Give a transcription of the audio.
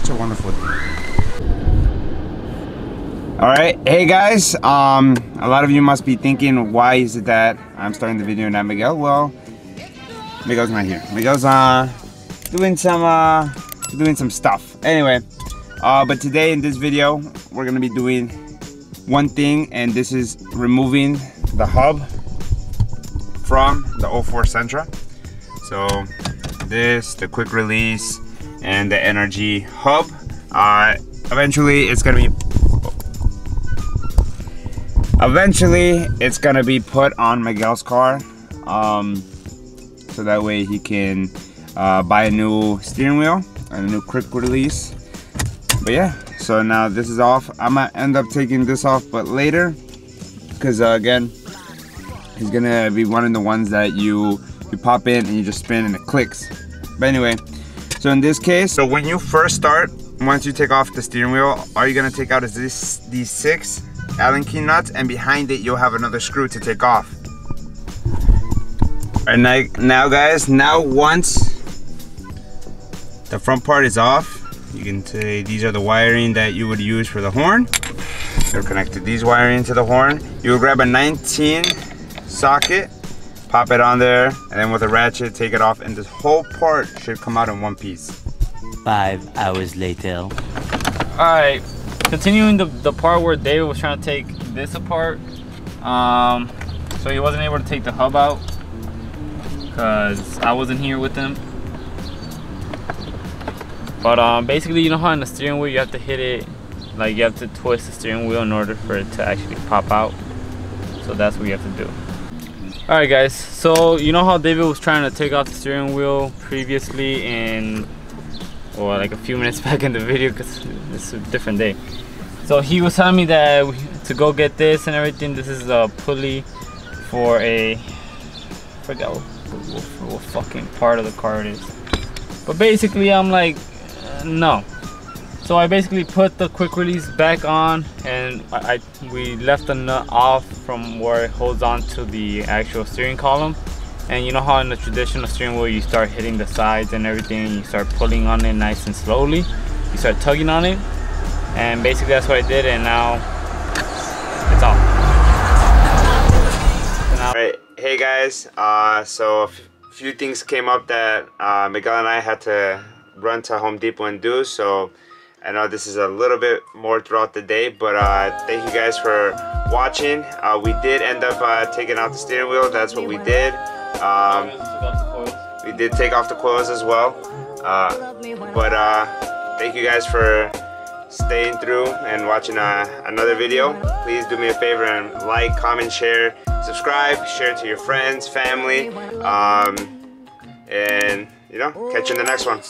such a wonderful thing. Alright, hey guys, a lot of you must be thinking, why is it that I'm starting the video and not Miguel? Well, Miguel's not here. Miguel's doing some stuff. Anyway, but today in this video, we're gonna be doing one thing, and this is removing the hub from the 04 Sentra. So this, the quick release, and the energy hub. Eventually it's gonna be put on Miguel's car, so that way he can buy a new steering wheel and a new quick release. But yeah, so now this is off. I might end up taking this off, but later, because again, he's gonna be one of the ones that you pop in and you just spin and it clicks. But anyway, so in this case, so when you first start, once you take off the steering wheel, all you're gonna take out is these 6 Allen key nuts, and behind it you'll have another screw to take off. And now guys, once the front part is off, you can say these are the wiring that you would use for the horn. You're connected these wiring to the horn. You will grab a 19 socket, pop it on there, and then with a ratchet take it off, and this whole part should come out in one piece. 5 hours later. Alright, continuing the part where David was trying to take this apart. So he wasn't able to take the hub out because I wasn't here with him. But basically, you know how in the steering wheel you have to hit it, like you have to twist the steering wheel in order for it to actually pop out. So that's what you have to do. Alright guys, so you know how David was trying to take off the steering wheel previously or like a few minutes back in the video, because it's a different day. So he was telling me that to go get this and everything. This is a pulley for I forgot what fucking part of the car it is. But basically I'm like, no. So I basically put the quick release back on, and we left the nut off from where it holds on to the actual steering column. And you know how in the traditional steering wheel you start hitting the sides and everything, and you start pulling on it nice and slowly. You start tugging on it, and basically that's what I did, and now it's off. Alright, hey guys, so a few things came up that Miguel and I had to run to Home Depot and do, so I know this is a little bit more throughout the day, but thank you guys for watching. We did end up taking out the steering wheel. That's what we did. We did take off the coils as well, but thank you guys for staying through and watching another video. Please do me a favor and like, comment, share, subscribe, share it to your friends, family, and you know, catch you in the next one.